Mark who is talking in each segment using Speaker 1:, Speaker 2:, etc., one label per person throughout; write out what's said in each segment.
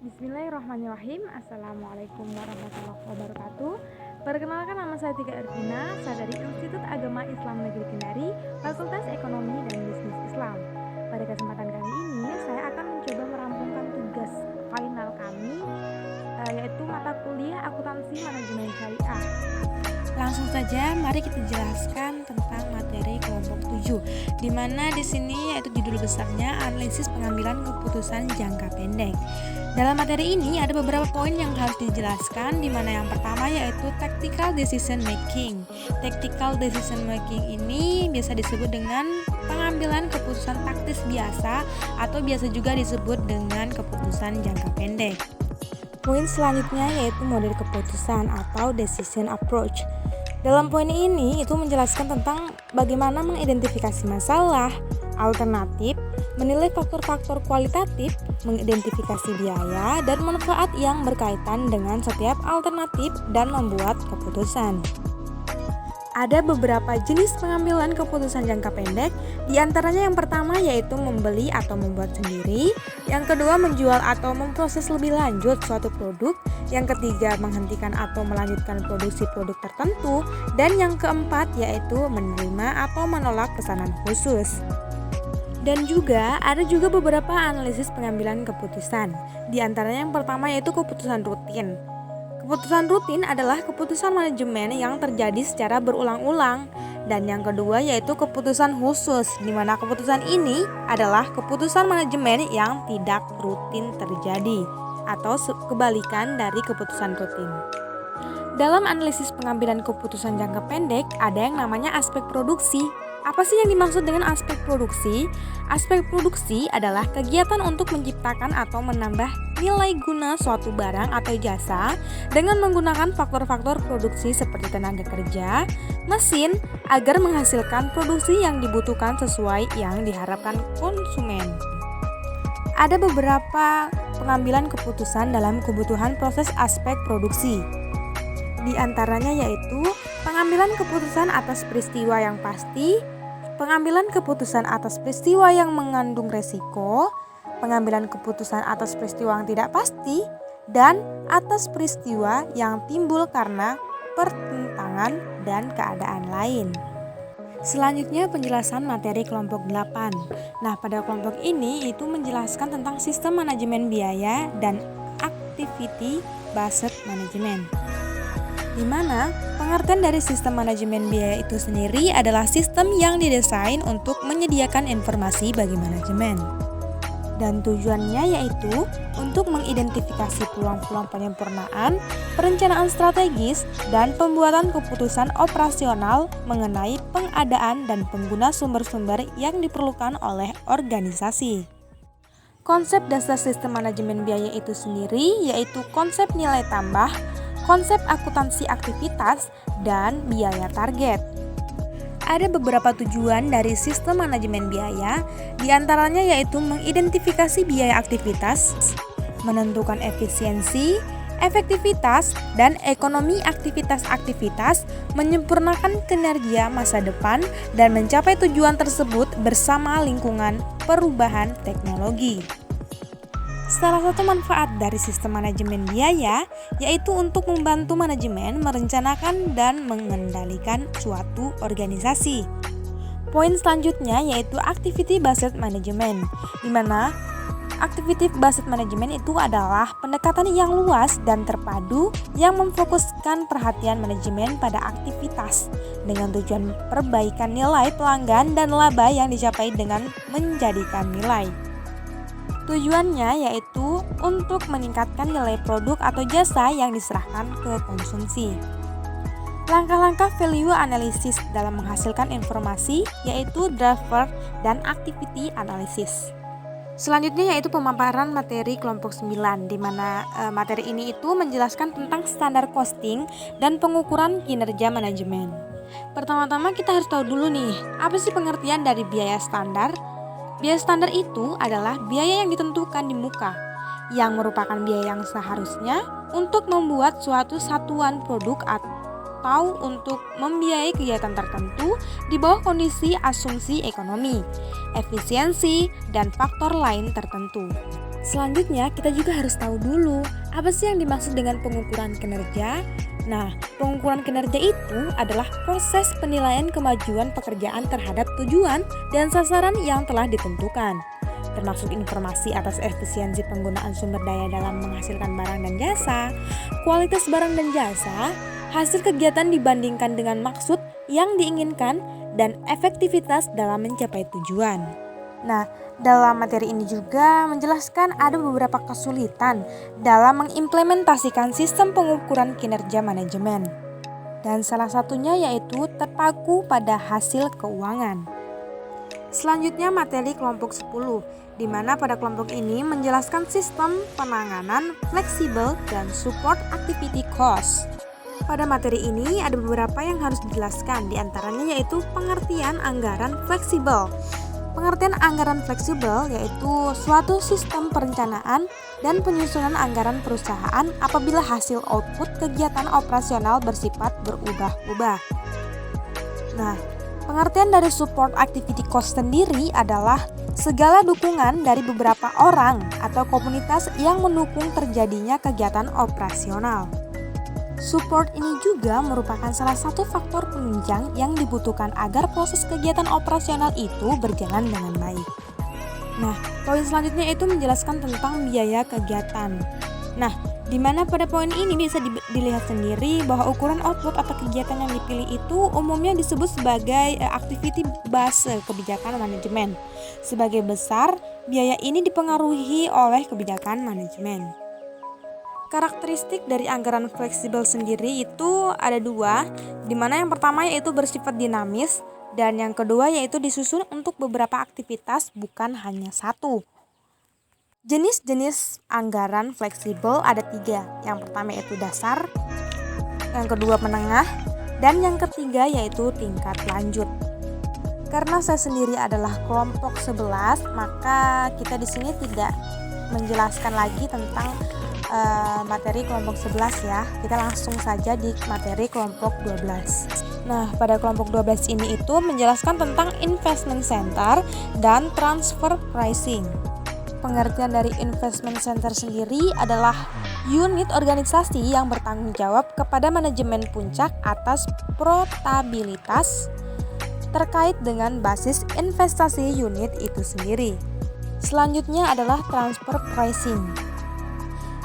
Speaker 1: Bismillahirrahmanirrahim. Assalamualaikum warahmatullahi wabarakatuh. Perkenalkan, nama saya Tika Ervina, saya dari Institut Agama Islam Negeri Kendari, Fakultas Ekonomi dan Bisnis Islam. Pada kesempatan kali ini, saya akan mencoba merampungkan tugas final kami, yaitu mata kuliah Akuntansi Manajemen Syariah. Langsung saja, mari kita jelaskan tentang materi kelompok 7, di mana di sini yaitu judul besarnya analisis pengambilan keputusan jangka pendek. Dalam materi ini ada beberapa poin yang harus dijelaskan, di mana yang pertama yaitu tactical decision making. Tactical decision making ini biasa disebut dengan pengambilan keputusan taktis biasa atau biasa juga disebut dengan keputusan jangka pendek. Poin selanjutnya yaitu model keputusan atau decision approach. Dalam poin ini itu menjelaskan tentang bagaimana mengidentifikasi masalah, alternatif, menilai faktor-faktor kualitatif, mengidentifikasi biaya dan manfaat yang berkaitan dengan setiap alternatif dan membuat keputusan. Ada beberapa jenis pengambilan keputusan jangka pendek, di antaranya yang pertama yaitu membeli atau membuat sendiri, yang kedua menjual atau memproses lebih lanjut suatu produk, yang ketiga menghentikan atau melanjutkan produksi produk tertentu, dan yang keempat yaitu menerima atau menolak pesanan khusus. Dan juga ada beberapa analisis pengambilan keputusan, di antaranya yang pertama yaitu keputusan rutin. Keputusan rutin adalah keputusan manajemen yang terjadi secara berulang-ulang. Dan yang kedua yaitu keputusan khusus, di mana keputusan ini adalah keputusan manajemen yang tidak rutin terjadi, atau kebalikan dari keputusan rutin. Dalam analisis pengambilan keputusan jangka pendek, ada yang namanya aspek produksi. Apa sih yang dimaksud dengan aspek produksi? Aspek produksi adalah kegiatan untuk menciptakan atau menambah nilai guna suatu barang atau jasa dengan menggunakan faktor-faktor produksi seperti tenaga kerja, mesin, agar menghasilkan produksi yang dibutuhkan sesuai yang diharapkan konsumen. Ada beberapa pengambilan keputusan dalam kebutuhan proses aspek produksi. Di antaranya yaitu pengambilan keputusan atas peristiwa yang pasti, pengambilan keputusan atas peristiwa yang mengandung resiko, pengambilan keputusan atas peristiwa yang tidak pasti, dan atas peristiwa yang timbul karena pertentangan dan keadaan lain. Selanjutnya penjelasan materi kelompok 8. Nah, pada kelompok ini itu menjelaskan tentang sistem manajemen biaya dan activity based management. Di mana pengertian dari sistem manajemen biaya itu sendiri adalah sistem yang didesain untuk menyediakan informasi bagi manajemen. Dan tujuannya yaitu untuk mengidentifikasi peluang-peluang penyempurnaan, perencanaan strategis, dan pembuatan keputusan operasional mengenai pengadaan dan pengguna sumber-sumber yang diperlukan oleh organisasi. Konsep dasar sistem manajemen biaya itu sendiri yaitu konsep nilai tambah, konsep akuntansi aktivitas, dan biaya target. Ada beberapa tujuan dari sistem manajemen biaya, diantaranya yaitu mengidentifikasi biaya aktivitas, menentukan efisiensi, efektivitas, dan ekonomi aktivitas-aktivitas, menyempurnakan kinerja masa depan, dan mencapai tujuan tersebut bersama lingkungan perubahan teknologi. Salah satu manfaat dari sistem manajemen biaya yaitu untuk membantu manajemen merencanakan dan mengendalikan suatu organisasi. Poin selanjutnya yaitu activity based management, di mana activity based management itu adalah pendekatan yang luas dan terpadu yang memfokuskan perhatian manajemen pada aktivitas dengan tujuan perbaikan nilai pelanggan dan laba yang dicapai dengan menjadikan nilai. Tujuannya yaitu untuk meningkatkan nilai produk atau jasa yang diserahkan ke konsumsi. Langkah-langkah value analysis dalam menghasilkan informasi yaitu driver dan activity analysis. Selanjutnya yaitu pemaparan materi kelompok 9, di mana materi ini itu menjelaskan tentang standar costing dan pengukuran kinerja manajemen. Pertama-tama kita harus tahu dulu nih, apa sih pengertian dari biaya standar? Biaya standar itu adalah biaya yang ditentukan di muka, yang merupakan biaya yang seharusnya untuk membuat suatu satuan produk atau untuk membiayai kegiatan tertentu di bawah kondisi asumsi ekonomi, efisiensi, dan faktor lain tertentu. Selanjutnya, kita juga harus tahu dulu apa sih yang dimaksud dengan pengukuran kinerja. Nah, pengukuran kinerja itu adalah proses penilaian kemajuan pekerjaan terhadap tujuan dan sasaran yang telah ditentukan, termasuk informasi atas efisiensi penggunaan sumber daya dalam menghasilkan barang dan jasa, kualitas barang dan jasa, hasil kegiatan dibandingkan dengan maksud yang diinginkan, dan efektivitas dalam mencapai tujuan. Nah, dalam materi ini juga menjelaskan ada beberapa kesulitan dalam mengimplementasikan sistem pengukuran kinerja manajemen. Dan salah satunya yaitu terpaku pada hasil keuangan. Selanjutnya materi kelompok 10, di mana pada kelompok ini menjelaskan sistem penanganan fleksibel dan support activity cost. Pada materi ini ada beberapa yang harus dijelaskan, diantaranya yaitu pengertian anggaran fleksibel. Pengertian anggaran fleksibel yaitu suatu sistem perencanaan dan penyusunan anggaran perusahaan apabila hasil output kegiatan operasional bersifat berubah-ubah. Nah, pengertian dari support activity cost sendiri adalah segala dukungan dari beberapa orang atau komunitas yang mendukung terjadinya kegiatan operasional. Support ini juga merupakan salah satu faktor penunjang yang dibutuhkan agar proses kegiatan operasional itu berjalan dengan baik. Nah, poin selanjutnya itu menjelaskan tentang biaya kegiatan. Nah, di mana pada poin ini bisa dilihat sendiri bahwa ukuran output atau kegiatan yang dipilih itu umumnya disebut sebagai activity base kebijakan manajemen. Sebagai besar, biaya ini dipengaruhi oleh kebijakan manajemen. Karakteristik dari anggaran fleksibel sendiri itu ada dua, di mana yang pertama yaitu bersifat dinamis dan yang kedua yaitu disusun untuk beberapa aktivitas bukan hanya satu. Jenis-jenis anggaran fleksibel ada tiga, yang pertama yaitu dasar, yang kedua menengah, dan yang ketiga yaitu tingkat lanjut. Karena saya sendiri adalah kelompok 11, maka kita di sini tidak menjelaskan lagi tentang materi kelompok 11 ya. Kita langsung saja di materi kelompok 12. Nah, pada kelompok 12 ini itu menjelaskan tentang investment center dan transfer pricing. Pengertian dari investment center sendiri adalah unit organisasi yang bertanggung jawab kepada manajemen puncak atas profitabilitas terkait dengan basis investasi unit itu sendiri. Selanjutnya adalah transfer pricing,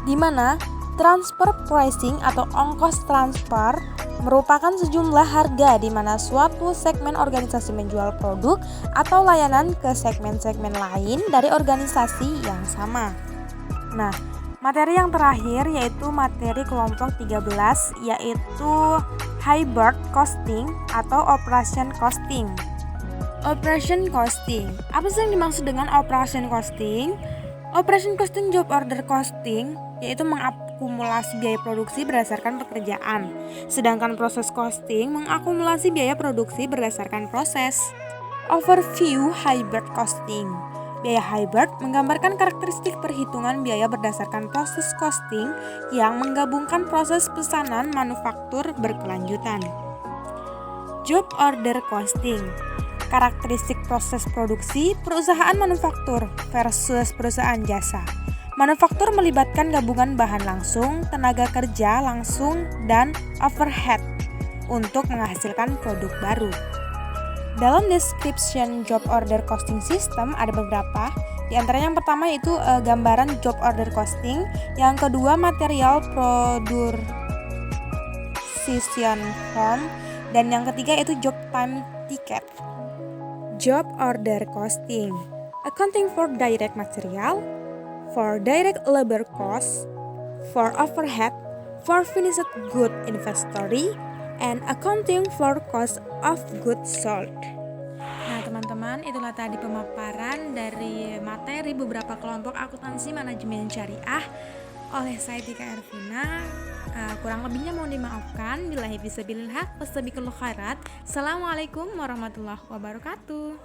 Speaker 1: di mana transfer pricing atau ongkos transfer merupakan sejumlah harga di mana suatu segmen organisasi menjual produk atau layanan ke segmen-segmen lain dari organisasi yang sama. Nah, materi yang terakhir yaitu materi kelompok 13 yaitu hybrid costing atau operation costing. Operation costing. Apa sih yang dimaksud dengan operation costing? Operation costing job order costing yaitu mengakumulasi biaya produksi berdasarkan pekerjaan. Sedangkan proses costing mengakumulasi biaya produksi berdasarkan proses. Overview hybrid costing. Biaya hybrid menggambarkan karakteristik perhitungan biaya berdasarkan proses costing yang menggabungkan proses pesanan manufaktur berkelanjutan. Job order costing. Karakteristik proses produksi perusahaan manufaktur versus perusahaan jasa. Manufaktur melibatkan gabungan bahan langsung, tenaga kerja langsung, dan overhead untuk menghasilkan produk baru. Dalam description job order costing system ada beberapa, di antaranya yang pertama yaitu gambaran job order costing, yang kedua material production form, dan yang ketiga yaitu job time ticket. Job order costing, accounting for direct material, for direct labor cost, for overhead, for finished good inventory, and accounting for cost of goods sold. Nah teman-teman, itulah tadi pemaparan dari materi beberapa kelompok akuntansi manajemen syariah oleh saya Tika Ervina. Kurang lebihnya mohon dimaafkan. Billahi fisabilillah, wastabiqul khairat. Assalamualaikum warahmatullahi wabarakatuh.